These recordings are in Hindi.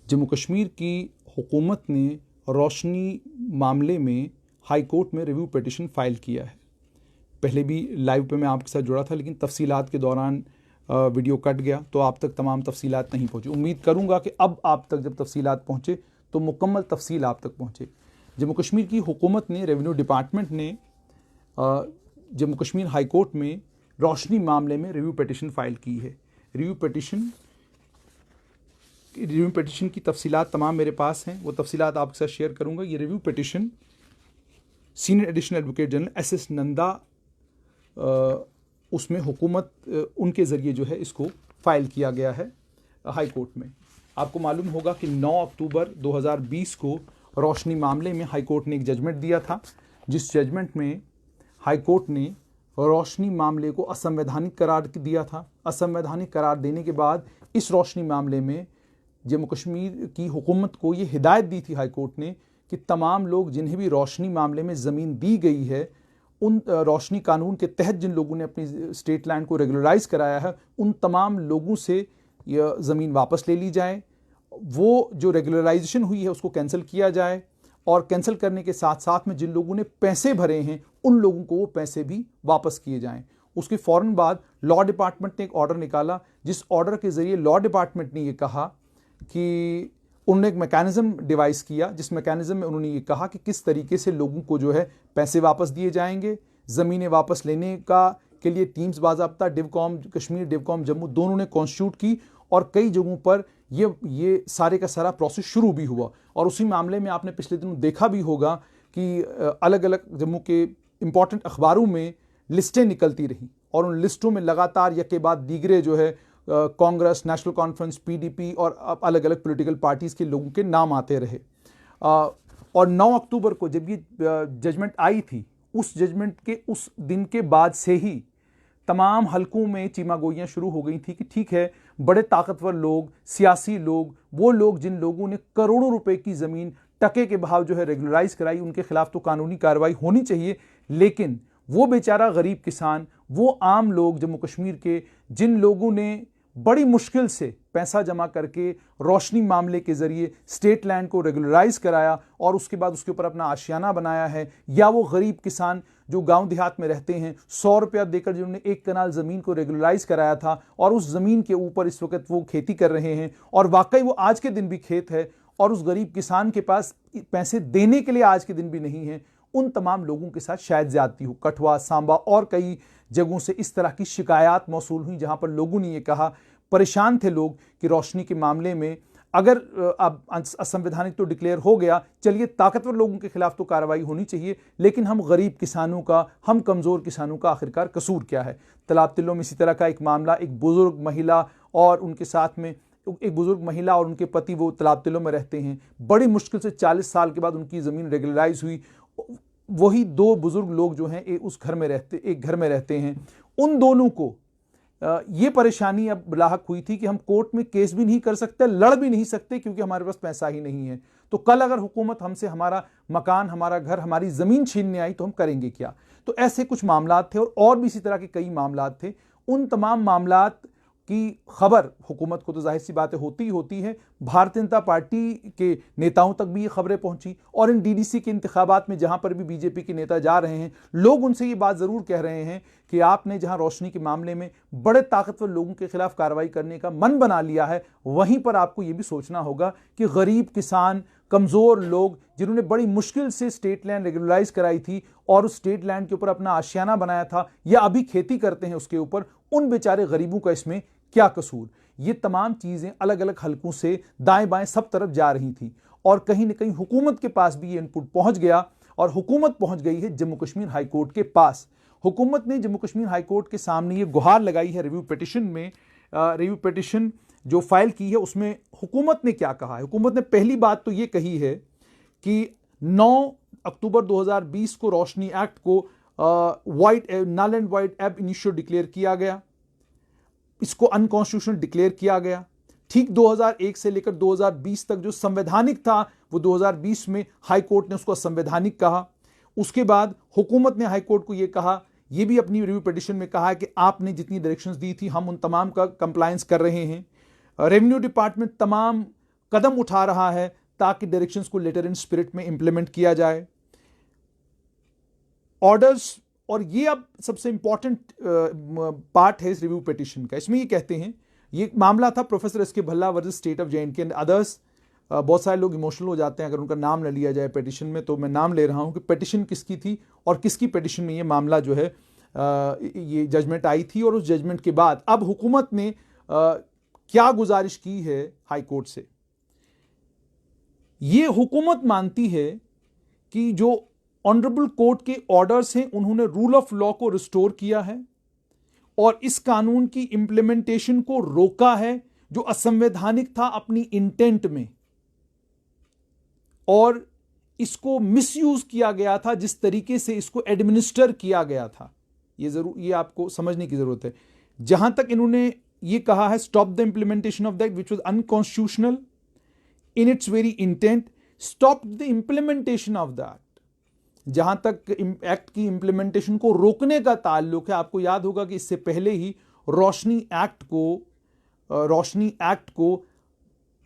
जम्मू कश्मीर की हुकूमत ने रोशनी मामले में हाई कोर्ट में रिव्यू पिटिशन फ़ाइल किया है। पहले भी लाइव पे मैं आपके साथ जुड़ा था, लेकिन तफसीलात के दौरान वीडियो कट गया तो आप तक तमाम तफसीलात नहीं पहुँची। उम्मीद करूँगा कि अब आप तक जब तफसीलात पहुँचे तो मुकम्मल तफसील आप तक पहुँचे। जम्मू कश्मीर की हुकूमत ने, रेवेन्यू डिपार्टमेंट ने जम्मू कश्मीर हाई कोर्ट में रोशनी मामले में रिव्यू पिटिशन फ़ाइल की है। रिव्यू पिटिशन की तफसीलात तमाम मेरे पास हैं, वो तफसीलात आपके साथ शेयर करूँगा। ये review petition senior additional advocate general S Nanda उसमें हुकूमत उनके ज़रिए जो है इसको फ़ाइल किया गया है हाई कोर्ट में। आपको मालूम होगा कि 9 अक्टूबर 2020 को रोशनी मामले में हाई कोर्ट ने एक जजमेंट दिया था, जिस जजमेंट में हाई कोर्ट ने रोशनी मामले को असंवैधानिक करार दिया था। असंवैधानिक करार देने के बाद इस रोशनी मामले में जम्मू कश्मीर की हुकूमत को ये हिदायत दी थी हाई कोर्ट ने कि तमाम लोग जिन्हें भी रोशनी मामले में ज़मीन दी गई है, उन रोशनी कानून के तहत जिन लोगों ने अपनी स्टेट लैंड को रेगुलराइज कराया है, उन तमाम लोगों से यह ज़मीन वापस ले ली जाए। वो जो रेगुलराइजेशन हुई है उसको कैंसिल किया जाए, और कैंसिल करने के साथ साथ में जिन लोगों ने पैसे भरे हैं उन लोगों को वो पैसे भी वापस किए जाएं। उसके फ़ौरन बाद लॉ डिपार्टमेंट ने एक ऑर्डर निकाला, जिस ऑर्डर के ज़रिए लॉ डिपार्टमेंट ने ये कहा कि उन्होंने एक मैकेनिज़्म डिवाइस किया, जिस मैकेनिज़्म में उन्होंने ये कहा कि किस तरीके से लोगों को जो है पैसे वापस दिए जाएंगे। ज़मीनें वापस लेने के लिए टीम्स बाज़ाब्ता डिवकॉम कश्मीर, डिवकॉम जम्मू दोनों ने कॉन्स्टिट्यूट की, और कई जगहों पर ये सारे का सारा प्रोसेस शुरू भी हुआ। और उसी मामले में आपने पिछले दिनों देखा भी होगा कि अलग अलग जम्मू के इम्पॉर्टेंट अखबारों में लिस्टें निकलती रहीं, और उन लिस्टों में लगातार यके बाद दीगरे जो है कांग्रेस, नेशनल कॉन्फ्रेंस, पीडीपी और अलग अलग पॉलिटिकल पार्टीज़ के लोगों के नाम आते रहे। और 9 अक्टूबर को जब ये जजमेंट आई थी, उस जजमेंट के उस दिन के बाद से ही तमाम हलकों में चीमागोइयाँ शुरू हो गई थी कि ठीक है, बड़े ताकतवर लोग, सियासी लोग, वो लोग जिन लोगों ने करोड़ों रुपए की ज़मीन टके के भाव जो है रेगुलराइज कराई, उनके खिलाफ तो कानूनी कार्रवाई होनी चाहिए। लेकिन वो बेचारा गरीब किसान, वो आम लोग जम्मू कश्मीर के, जिन लोगों ने बड़ी मुश्किल से पैसा जमा करके रोशनी मामले के ज़रिए स्टेट लैंड को रेगुलराइज कराया और उसके बाद उसके ऊपर अपना आशियाना बनाया है, या वो गरीब किसान जो गांव देहात में रहते हैं, 100 रुपया देकर जिन्होंने 1 कनाल ज़मीन को रेगुलराइज कराया था, और उस ज़मीन के ऊपर इस वक्त वो खेती कर रहे हैं, और वाकई वो आज के दिन भी खेत है, और उस गरीब किसान के पास पैसे देने के लिए आज के दिन भी नहीं है। उन तमाम लोगों के साथ शायद ज्यादती हो। कठुआ, सांबा और कई जगहों से इस तरह की शिकायत मौसूल हुई, जहां पर लोगों ने यह कहा, परेशान थे लोग कि रोशनी के मामले में अगर अब असंवैधानिक तो डिक्लेयर हो गया, चलिए ताकतवर लोगों के खिलाफ तो कार्रवाई होनी चाहिए, लेकिन हम गरीब किसानों का, हम कमज़ोर किसानों का आखिरकार कसूर क्या है। तलाब तिल्लों में इसी तरह का एक मामला, एक बुजुर्ग महिला और उनके साथ में एक बुजुर्ग महिला और उनके पति, वो तलाब तिल्लों में रहते हैं, बड़ी मुश्किल से 40 साल के बाद उनकी ज़मीन रेगुलराइज हुई। वही 2 बुजुर्ग लोग जो हैं एक घर में रहते हैं। उन दोनों को ये परेशानी अब लाहक हुई थी कि हम कोर्ट में केस भी नहीं कर सकते, लड़ भी नहीं सकते, क्योंकि हमारे पास पैसा ही नहीं है। तो कल अगर हुकूमत हमसे हमारा मकान, हमारा घर, हमारी ज़मीन छीनने आई तो हम करेंगे क्या। तो ऐसे कुछ मामलात थे, और भी इसी तरह के कई मामलात थे। उन तमाम मामलात की खबर हुकूमत को तो जाहिर सी बातें होती है, भारतीय जनता पार्टी के नेताओं तक भी ये खबरें पहुंची, और इन डीडीसी के इंतखाबात में जहां पर भी बीजेपी के नेता जा रहे हैं, लोग उनसे ये बात ज़रूर कह रहे हैं कि आपने जहां रोशनी के मामले में बड़े ताकतवर लोगों के खिलाफ कार्रवाई करने का मन बना लिया है, वहीं पर आपको ये भी सोचना होगा कि गरीब किसान, कमज़ोर लोग, जिन्होंने बड़ी मुश्किल से स्टेट लैंड रेगुलराइज कराई थी और उस स्टेट लैंड के ऊपर अपना आशियाना बनाया था, या अभी खेती करते हैं उसके ऊपर, उन बेचारे गरीबों का इसमें क्या कसूर। ये तमाम चीज़ें अलग अलग हलकों से दाएं बाएं सब तरफ जा रही थी, और कहीं ना कहीं हुकूमत के पास भी ये इनपुट पहुंच गया, और हुकूमत पहुंच गई है जम्मू कश्मीर हाई कोर्ट के पास। हुकूमत ने जम्मू कश्मीर हाई कोर्ट के सामने ये गुहार लगाई है रिव्यू पिटिशन में। रिव्यू पिटिशन जो फाइल की है उसमें हुकूमत ने क्या कहा है। हुकूमत ने पहली बात तो ये कही है कि 9 अक्टूबर 2020 को रोशनी एक्ट को null and void ab initio declared किया गया, इसको अनकॉन्स्टिट्यूशनल डिक्लेयर किया गया। ठीक 2001 से लेकर 2020 तक जो संवैधानिक था, वो 2020 में हाई कोर्ट ने उसको असंवैधानिक कहा। उसके बाद हुकूमत ने हाई कोर्ट को यह कहा, ये भी अपनी रिव्यू पिटिशन में कहा कि आपने जितनी डायरेक्शंस दी थी हम उन तमाम का कंप्लायंस कर रहे हैं। रेवेन्यू डिपार्टमेंट तमाम कदम उठा रहा है ताकि डायरेक्शंस को लेटर इन स्पिरिट में इंप्लीमेंट किया जाए। ऑर्डर्स, और ये अब सबसे इंपॉर्टेंट पार्ट है इस रिव्यू पिटीशन का। इसमें ये कहते हैं, ये मामला था प्रोफेसर एस के Bhalla versus state of जे&के and others. बहुत सारे लोग इमोशनल हो जाते हैं अगर उनका नाम न लिया जाए पिटीशन में, तो मैं नाम ले रहा हूं कि पिटीशन किसकी थी और किसकी पिटीशन में ये मामला जो है ये जजमेंट आई थी, और उस जजमेंट के बाद अब हुकूमत ने क्या गुजारिश की है हाई कोर्ट से। ये हुकूमत मानती है कि जो ऑनरेबल कोर्ट के ऑर्डर्स हैं उन्होंने रूल ऑफ लॉ को रिस्टोर किया है और इस कानून की इंप्लीमेंटेशन को रोका है जो असंवैधानिक था अपनी इंटेंट में, और इसको मिसयूज किया गया था जिस तरीके से इसको एडमिनिस्टर किया गया था। ये आपको समझने की जरूरत है। जहां तक इन्होंने ये कहा है, stop the implementation of that which was unconstitutional in its very intent, stop the implementation of that. जहां तक एक्ट की इंप्लीमेंटेशन को रोकने का ताल्लुक है, आपको याद होगा कि इससे पहले ही रोशनी एक्ट को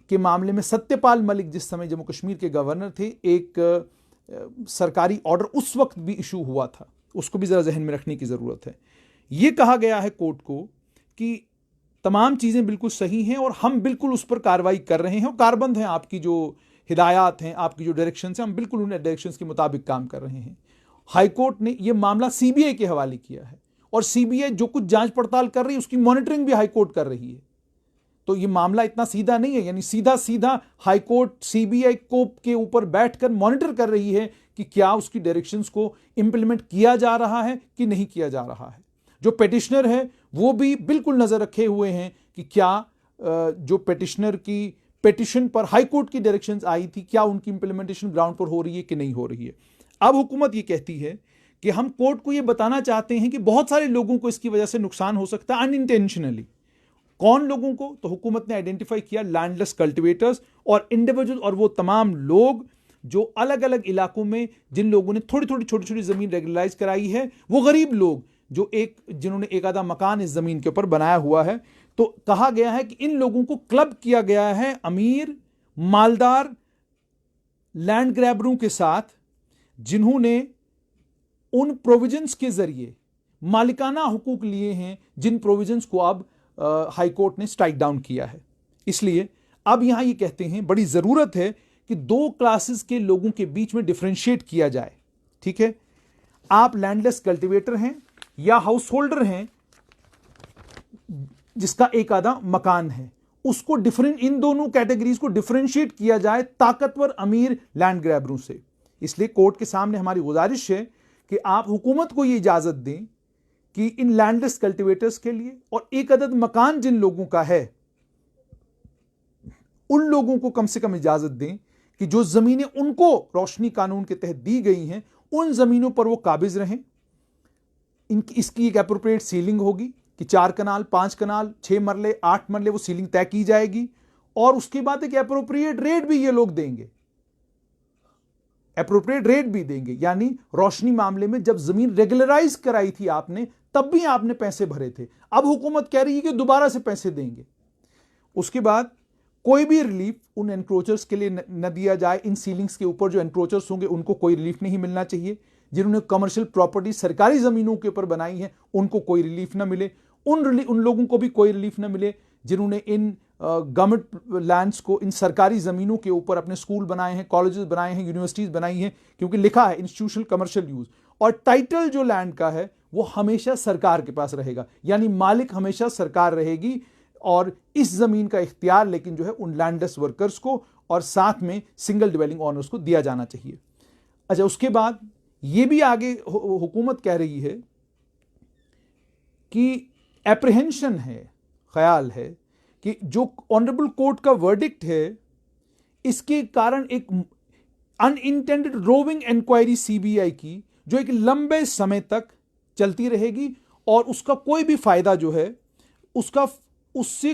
के मामले में सत्यपाल मलिक जिस समय जम्मू कश्मीर के गवर्नर थे, एक सरकारी ऑर्डर उस वक्त भी इशू हुआ था, उसको भी जरा जहन में रखने की जरूरत है। यह कहा गया है कोर्ट को कि तमाम चीजें बिल्कुल सही हैं और हम बिल्कुल उस पर कार्रवाई कर रहे हैं और कारबंद हैं, आपकी जो हिदायत हैं, आपकी जो डायरेक्शंस हैं, हम बिल्कुल उन डायरेक्शंस के मुताबिक काम कर रहे हैं। हाईकोर्ट ने यह मामला सीबीआई के हवाले किया है और सीबीआई जो कुछ जांच पड़ताल कर रही है उसकी मॉनिटरिंग भी हाईकोर्ट कर रही है। तो यह मामला इतना सीधा नहीं है, यानी सीधा हाईकोर्ट सीबीआई को के ऊपर बैठकर मॉनिटर कर रही है कि क्या उसकी डायरेक्शंस को इंप्लीमेंट किया जा रहा है कि नहीं किया जा रहा है। जो पेटिशनर है वो भी बिल्कुल नजर रखे हुए हैं कि क्या जो पेटिशनर की पेटिशन पर हाईकोर्ट की डायरेक्शंस आई थी, क्या उनकी इंप्लीमेंटेशन ग्राउंड पर हो रही है कि नहीं हो रही है। अब हुकूमत ये कहती है कि हम कोर्ट को ये बताना चाहते हैं कि बहुत सारे लोगों को इसकी वजह से नुकसान हो सकता है अनइंटेंशनली। कौन लोगों को? तो हुकूमत ने आइडेंटिफाई किया लैंडलेस कल्टिवेटर्स और इंडिविजुअल, और वो तमाम लोग जो अलग अलग इलाकों में जिन लोगों ने थोड़ी छोटी जमीन रेगुलराइज कराई है, वो गरीब लोग जो जिन्होंने एक आधा मकान इस जमीन के ऊपर बनाया हुआ है। तो कहा गया है कि इन लोगों को क्लब किया गया है अमीर मालदार लैंड ग्रैबरों के साथ, जिन्होंने उन प्रोविजंस के जरिए मालिकाना हुकूक लिए हैं जिन प्रोविजंस को अब हाईकोर्ट ने स्ट्राइक डाउन किया है। इसलिए अब यहां ये कहते हैं बड़ी जरूरत है कि दो क्लासेस के लोगों के बीच में डिफरेंशिएट किया जाए। ठीक है, आप लैंडलेस कल्टीवेटर हैं या हाउस होल्डर हैं जिसका एक आधा मकान है, उसको इन दोनों कैटेगरीज को डिफरेंशिएट किया जाए ताकतवर अमीर लैंड ग्रैबरों से। इसलिए कोर्ट के सामने हमारी गुजारिश है कि आप हुकूमत को यह इजाजत दें कि इन लैंडलेस कल्टीवेटर्स के लिए और एक अदद मकान जिन लोगों का है उन लोगों को कम से कम इजाजत दें कि जो जमीनें उनको रोशनी कानून के तहत दी गई हैं उन जमीनों पर वो काबिज रहें। इसकी एक एप्रोप्रिएट सीलिंग होगी कि 4 कनाल 5 कनाल 6 मरले 8 मरले वो सीलिंग तय की जाएगी और उसके बाद एक एप्रोप्रिएट रेट भी ये लोग देंगे, एप्रोप्रिएट रेट भी देंगे। यानी रोशनी मामले में जब जमीन रेगुलराइज कराई थी आपने, तब भी आपने पैसे भरे थे, अब हुकूमत कह रही है कि दोबारा से पैसे देंगे। उसके बाद कोई भी रिलीफ उन एनक्रोचर्स के लिए न दिया जाए। इन सीलिंग्स के ऊपर जो एनक्रोचर्स होंगे उनको कोई रिलीफ नहीं मिलना चाहिए। जिन्होंने कमर्शियल प्रॉपर्टी सरकारी जमीनों के ऊपर बनाई है उनको कोई रिलीफ ना मिले। उन लोगों को भी कोई रिलीफ ना मिले जिन्होंने इन गवर्नमेंट लैंड्स को, इन सरकारी जमीनों के ऊपर अपने स्कूल बनाए हैं, कॉलेजेस बनाए हैं, यूनिवर्सिटीज बनाई हैं, क्योंकि लिखा है इंस्टीट्यूशनल कमर्शियल यूज। और टाइटल जो लैंड का है वो हमेशा सरकार के पास रहेगा, यानी मालिक हमेशा सरकार रहेगी और इस जमीन का इख्तियार लेकिन जो है उन लैंडलेस वर्कर्स को और साथ में सिंगल डिवेलिंग ऑनर्स को दिया जाना चाहिए। अच्छा, उसके बाद ये भी आगे हुकूमत कह रही है कि एप्रीहेंशन है, ख्याल है कि जो ऑनरेबल कोर्ट का वर्डिक्ट है इसके कारण एक अनइंटेंडेड रोविंग इंक्वायरी सीबीआई की जो एक लंबे समय तक चलती रहेगी और उसका कोई भी फायदा जो है उससे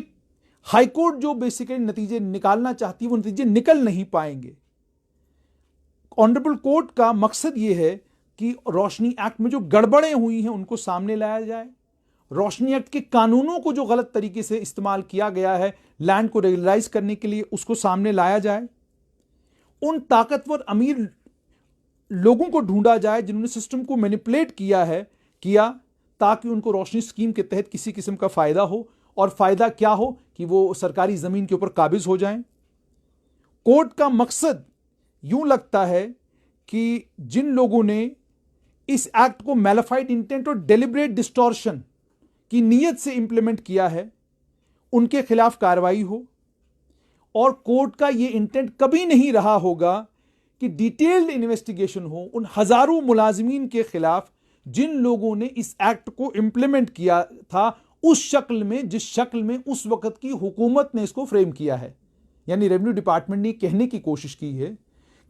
हाईकोर्ट जो बेसिकली नतीजे निकालना चाहती है वो नतीजे निकल नहीं पाएंगे। ऑनरेबल कोर्ट का मकसद यह है कि रोशनी एक्ट में जो गड़बड़ें हुई हैं उनको सामने लाया जाए रोशनी एक्ट के कानूनों को जो गलत तरीके से इस्तेमाल किया गया है लैंड को रेगुलराइज करने के लिए, उसको सामने लाया जाए। उन ताकतवर अमीर लोगों को ढूंढा जाए जिन्होंने सिस्टम को मैनिपुलेट किया ताकि उनको रोशनी स्कीम के तहत किसी किस्म का फायदा हो, और फायदा क्या हो कि वो सरकारी जमीन के ऊपर काबिज हो जाएं। कोर्ट का मकसद यूं लगता है कि जिन लोगों ने इस एक्ट को मैलिफाइड इंटेंट और डेलिब्रेट डिस्टॉर्शन की नीयत से इंप्लीमेंट किया है उनके खिलाफ कार्रवाई हो, और कोर्ट का यह इंटेंट कभी नहीं रहा होगा कि डिटेल्ड इन्वेस्टिगेशन हो उन हजारों मुलाजिमीन के खिलाफ जिन लोगों ने इस एक्ट को इंप्लीमेंट किया था उस शक्ल में जिस शक्ल में उस वक्त की हुकूमत ने इसको फ्रेम किया है। यानी रेवेन्यू डिपार्टमेंट ने कहने की कोशिश की है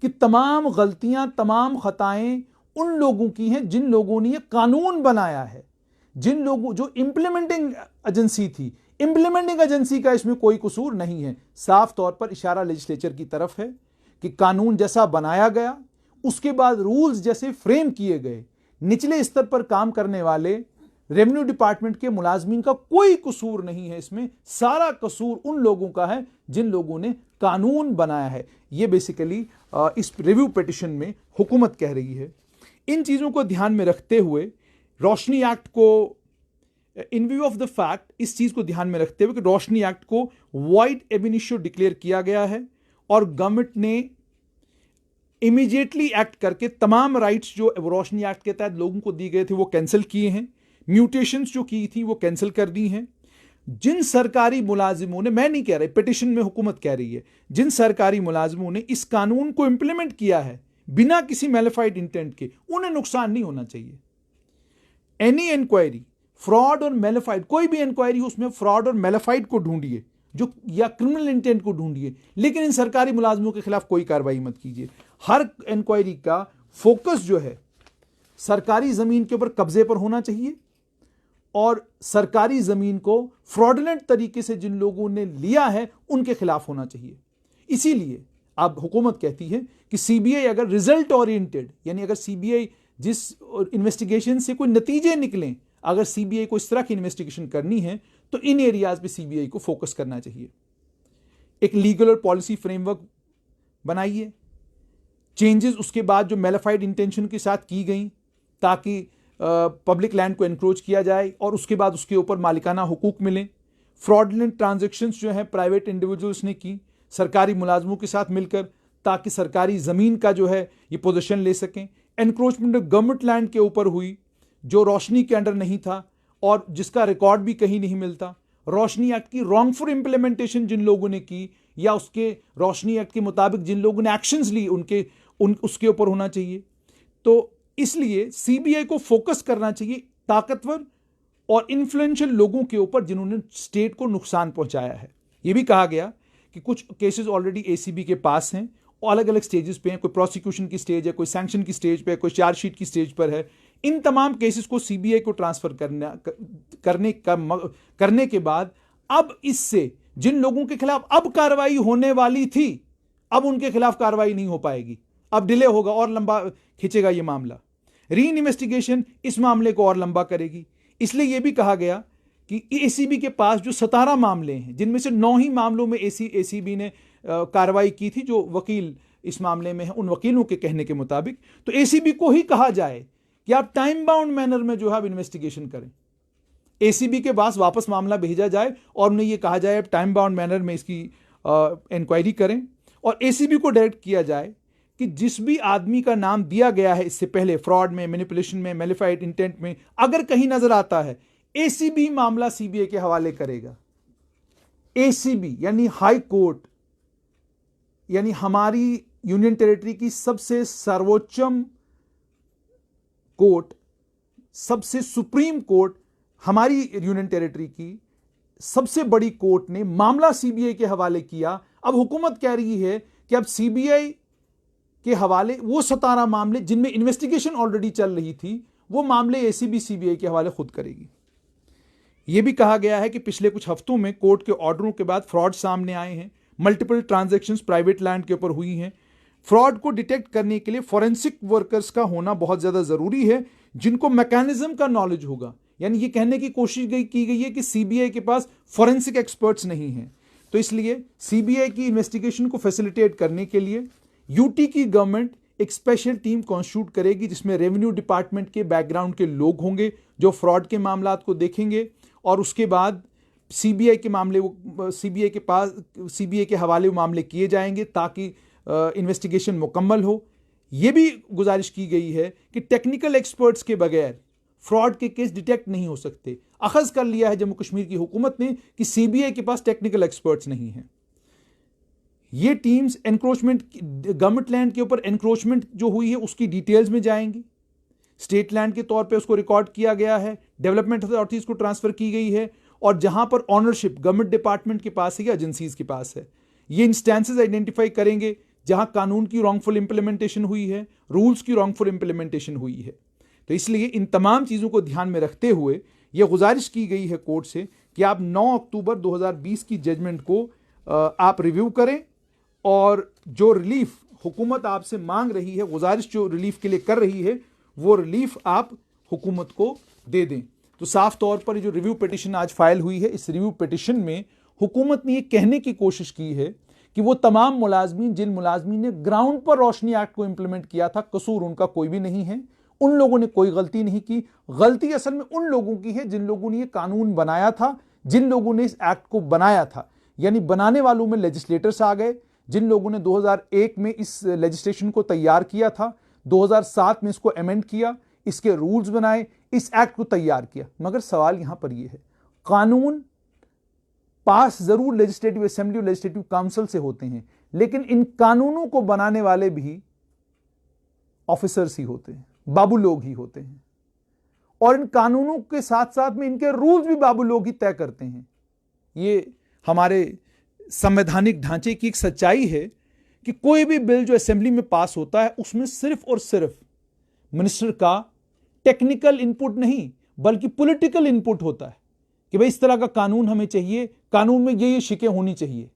कि तमाम गलतियां, तमाम खताएं उन लोगों की हैं जिन लोगों ने यह कानून बनाया है, जिन लोगों जो इंप्लीमेंटिंग एजेंसी थी। इंप्लीमेंटिंग एजेंसी का इसमें कोई कसूर नहीं है। साफ तौर पर इशारा लेजिस्लेचर की तरफ है कि कानून जैसा बनाया गया, उसके बाद रूल्स जैसे फ्रेम किए गए, निचले स्तर पर काम करने वाले रेवेन्यू डिपार्टमेंट के मुलाजमीन का कोई कसूर नहीं है। इसमें सारा कसूर उन लोगों का है जिन लोगों ने कानून बनाया है। ये बेसिकली इस रिव्यू पिटिशन में हुकूमत कह रही है। इन चीज़ों को ध्यान में रखते हुए रोशनी एक्ट को, इन व्यू ऑफ द फैक्ट, इस चीज़ को ध्यान में रखते हुए कि रोशनी एक्ट को वाइड एब इनिशियो डिक्लेयर किया गया है और गवर्नमेंट ने इमीडिएटली एक्ट करके तमाम राइट्स जो रोशनी एक्ट के तहत लोगों को दिए गए थे वो कैंसिल किए हैं। म्यूटेशंस जो की थी वो कैंसिल कर दी हैं। जिन सरकारी मुलाजिमों ने, मैं नहीं कह रही, पिटिशन में हुकूमत कह रही है, जिन सरकारी मुलाजिमों ने इस कानून को इंप्लीमेंट किया है बिना किसी मैलिफाइड इंटेंट के, उन्हें नुकसान नहीं होना चाहिए। एनी इंक्वायरी फ्रॉड और मैलिफाइड, कोई भी इंक्वायरी उसमें फ्रॉड और मैलिफाइड को ढूंढिए जो, या क्रिमिनल इंटेंट को ढूंढिए, लेकिन इन सरकारी मुलाजिमों के खिलाफ कोई कार्रवाई मत कीजिए। हर इंक्वायरी का फोकस जो है सरकारी जमीन के ऊपर कब्जे पर होना चाहिए और सरकारी जमीन को फ्रॉडलेंट तरीके से जिन लोगों ने लिया है उनके खिलाफ होना चाहिए। इसीलिए अब हुकूमत कहती है कि सीबीआई अगर रिजल्ट ओरिएंटेड, यानी अगर सीबीआई जिस इन्वेस्टिगेशन से कोई नतीजे निकलें, अगर सीबीआई को इस तरह की इन्वेस्टिगेशन करनी है तो इन एरियाज पे सीबीआई को फोकस करना चाहिए। एक लीगल और पॉलिसी फ्रेमवर्क बनाइए। चेंजेस उसके बाद जो मैलिफाइड इंटेंशन के साथ की गई ताकि पब्लिक लैंड को एनक्रोच किया जाए और उसके बाद उसके ऊपर मालिकाना हुकूक मिलें। फ्रॉडलेंट ट्रांजैक्शंस जो है प्राइवेट इंडिविजुअल्स ने की सरकारी मुलाजमों के साथ मिलकर ताकि सरकारी ज़मीन का जो है ये पोजीशन ले सकें। एनक्रोचमेंट गवर्नमेंट लैंड के ऊपर हुई जो रोशनी के अंडर नहीं था और जिसका रिकॉर्ड भी कहीं नहीं मिलता। रोशनी एक्ट की रॉन्गफुल इंप्लीमेंटेशन जिन लोगों ने की या उसके रोशनी एक्ट के मुताबिक जिन लोगों ने एक्शंस ली उसके ऊपर होना चाहिए। तो इसलिए सीबीआई को फोकस करना चाहिए ताकतवर और इन्फ्लुएंशियल लोगों के ऊपर जिन्होंने स्टेट को नुकसान पहुंचाया है। यह भी कहा गया कि कुछ केसेस ऑलरेडी एसीबी के पास हैं और अलग अलग स्टेजेस पे हैं। कोई प्रोसिक्यूशन की स्टेज है, कोई सैंक्शन की स्टेज पे है, कोई चार्जशीट की स्टेज पर है। इन तमाम केसेस को सीबीआई को ट्रांसफर करने के बाद अब इससे जिन लोगों के खिलाफ अब कार्रवाई होने वाली थी अब उनके खिलाफ कार्रवाई नहीं हो पाएगी, अब डिले होगा और लंबा खींचेगा ये मामला। री इन्वेस्टिगेशन इस मामले को और लंबा करेगी। इसलिए यह भी कहा गया कि एसीबी के पास जो 17 मामले हैं जिनमें से 9 ही मामलों में एसीबी ने कार्रवाई की थी, जो वकील इस मामले में है उन वकीलों के कहने के मुताबिक, तो एसीबी को ही कहा जाए कि आप टाइम बाउंड मैनर में जो है इन्वेस्टिगेशन करें। एसीबी के पास वापस मामला भेजा जाए और उन्हें यह कहा जाए अब टाइम बाउंड मैनर में इसकी इंक्वायरी करें और एसीबी को डायरेक्ट किया जाए कि जिस भी आदमी का नाम दिया गया है इससे पहले फ्रॉड में, मैनिपुलेशन में, मैलिफाइड इंटेंट में, अगर कहीं नजर आता है एसीबी मामला सीबीआई के हवाले करेगा। एसीबी यानी हाई कोर्ट, यानी हमारी यूनियन टेरिटरी की सबसे सर्वोच्चम कोर्ट, सबसे सुप्रीम कोर्ट, हमारी यूनियन टेरिटरी की सबसे बड़ी कोर्ट ने मामला सीबीआई के हवाले किया। अब हुकूमत कह रही है कि अब सीबीआई के हवाले वो 17 मामले जिनमें इन्वेस्टिगेशन ऑलरेडी चल रही थी वो मामले एसीबी सीबीआई के हवाले खुद करेगी। यह भी कहा गया है कि पिछले कुछ हफ्तों में कोर्ट के ऑर्डरों के बाद फ्रॉड सामने आए हैं। मल्टीपल ट्रांजैक्शंस प्राइवेट लैंड के ऊपर हुई हैं। फ्रॉड को डिटेक्ट करने के लिए फॉरेंसिक वर्कर्स का होना बहुत ज़्यादा ज़रूरी है जिनको मैकेनिज्म का नॉलेज होगा। यानी ये कहने की कोशिश की गई है कि सीबीआई के पास फॉरेंसिक एक्सपर्ट्स नहीं हैं। तो इसलिए सीबीआई की इन्वेस्टिगेशन को फैसिलिटेट करने के लिए यूटी की गवर्नमेंट एक स्पेशल टीम कॉन्स्टिट्यूट करेगी, जिसमें रेवेन्यू डिपार्टमेंट के बैकग्राउंड के लोग होंगे जो फ्रॉड के मामलात को देखेंगे, और उसके बाद सीबीआई के मामले सीबीआई के हवाले वो मामले किए जाएंगे ताकि इन्वेस्टिगेशन मुकम्मल हो। ये भी गुजारिश की गई है कि टेक्निकल एक्सपर्ट्स के बगैर फ्रॉड के केस डिटेक्ट नहीं हो सकते। अखज़ कर लिया है जम्मू कश्मीर की हुकूमत ने कि सीबीआई के पास टेक्निकल एक्सपर्ट्स नहीं हैं। ये टीम्स एनक्रोचमेंट, गवर्नमेंट लैंड के ऊपर एनक्रोचमेंट जो हुई है उसकी डिटेल्स में जाएंगी। स्टेट लैंड के तौर पे उसको रिकॉर्ड किया गया है, डेवलपमेंट अथॉरिटीज़ को ट्रांसफ़र की गई है, और जहां पर ऑनरशिप गवर्नमेंट डिपार्टमेंट के पास है या एजेंसीज के पास है। ये इंस्टेंसेस आइडेंटिफाई करेंगे जहां कानून की रॉन्गफुल इंप्लीमेंटेशन हुई है, रूल्स की रॉन्गफुल इंप्लीमेंटेशन हुई है। तो इसलिए इन तमाम चीज़ों को ध्यान में रखते हुए यह गुजारिश की गई है कोर्ट से कि आप 9 अक्टूबर 2020 की जजमेंट को आप रिव्यू करें, और जो रिलीफ हुकूमत आपसे मांग रही है, गुजारिश जो रिलीफ के लिए कर रही है, वो रिलीफ आप हुकूमत को दे दें। तो साफ तौर पर जो रिव्यू पिटिशन आज फाइल हुई है, इस रिव्यू पिटिशन में हुकूमत ने ये कहने की कोशिश की है कि वो तमाम मुलाजमीन, जिन मुलाजमीन ने ग्राउंड पर रोशनी एक्ट को इंप्लीमेंट किया था, कसूर उनका कोई भी नहीं है, उन लोगों ने कोई गलती नहीं की। गलती असल में उन लोगों की है जिन लोगों ने ये कानून बनाया था, जिन लोगों ने इस एक्ट को बनाया था। यानी बनाने वालों में लेजिस्लेटर्स आ गए, जिन लोगों ने 2001 में इस लेजिस्लेशन को तैयार किया था, 2007 में इसको अमेंड किया, इसके रूल्स बनाए, इस एक्ट को तैयार किया। मगर सवाल यहां पर यह है, कानून पास जरूर लेजिस्लेटिव असेंबली और लेजिस्लेटिव काउंसिल से होते हैं, लेकिन इन कानूनों को बनाने वाले भी ऑफिसर्स ही होते हैं, बाबू लोग ही होते हैं, और इन कानूनों के साथ साथ में इनके रूल्स भी बाबू लोग ही तय करते हैं। ये हमारे संवैधानिक ढांचे की एक सच्चाई है कि कोई भी बिल जो असेंबली में पास होता है उसमें सिर्फ और सिर्फ मिनिस्टर का टेक्निकल इनपुट नहीं बल्कि पॉलिटिकल इनपुट होता है कि भाई इस तरह का कानून हमें चाहिए, कानून में ये शिकें होनी चाहिए।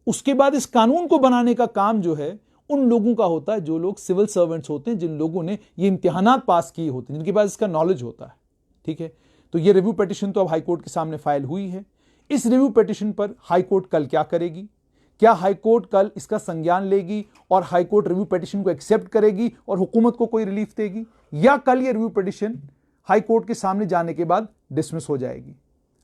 उसके बाद इस कानून को बनाने का काम जो है उन लोगों का होता है जो लोग सिविल सर्वेंट्स होते हैं, जिन लोगों ने ये इम्तिहानात पास किए होते हैं, जिनके पास इसका नॉलेज होता है। ठीक है, तो ये रिव्यू पिटिशन तो अब हाईकोर्ट के सामने फाइल हुई है। इस रिव्यू पिटिशन पर हाईकोर्ट कल क्या करेगी? क्या हाईकोर्ट कल इसका संज्ञान लेगी और हाईकोर्ट रिव्यू पिटिशन को एक्सेप्ट करेगी और हुकूमत को कोई रिलीफ देगी, या कल ये रिव्यू पिटिशन हाईकोर्ट के सामने जाने के बाद डिसमिस हो जाएगी?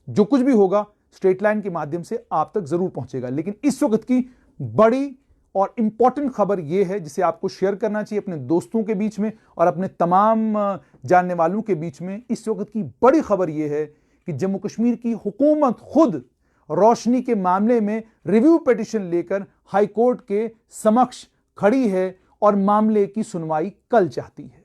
जो कुछ भी होगा स्ट्रेट लाइन के माध्यम से आप तक जरूर पहुंचेगा। लेकिन इस वक्त की बड़ी और इंपॉर्टेंट खबर यह है जिसे आपको शेयर करना चाहिए अपने दोस्तों के बीच में और अपने तमाम जानने वालों के बीच में। इस वक्त की बड़ी खबर यह है कि जम्मू कश्मीर की हुकूमत खुद रोशनी के मामले में रिव्यू पिटिशन लेकर हाईकोर्ट के समक्ष खड़ी है और मामले की सुनवाई कल चाहती है।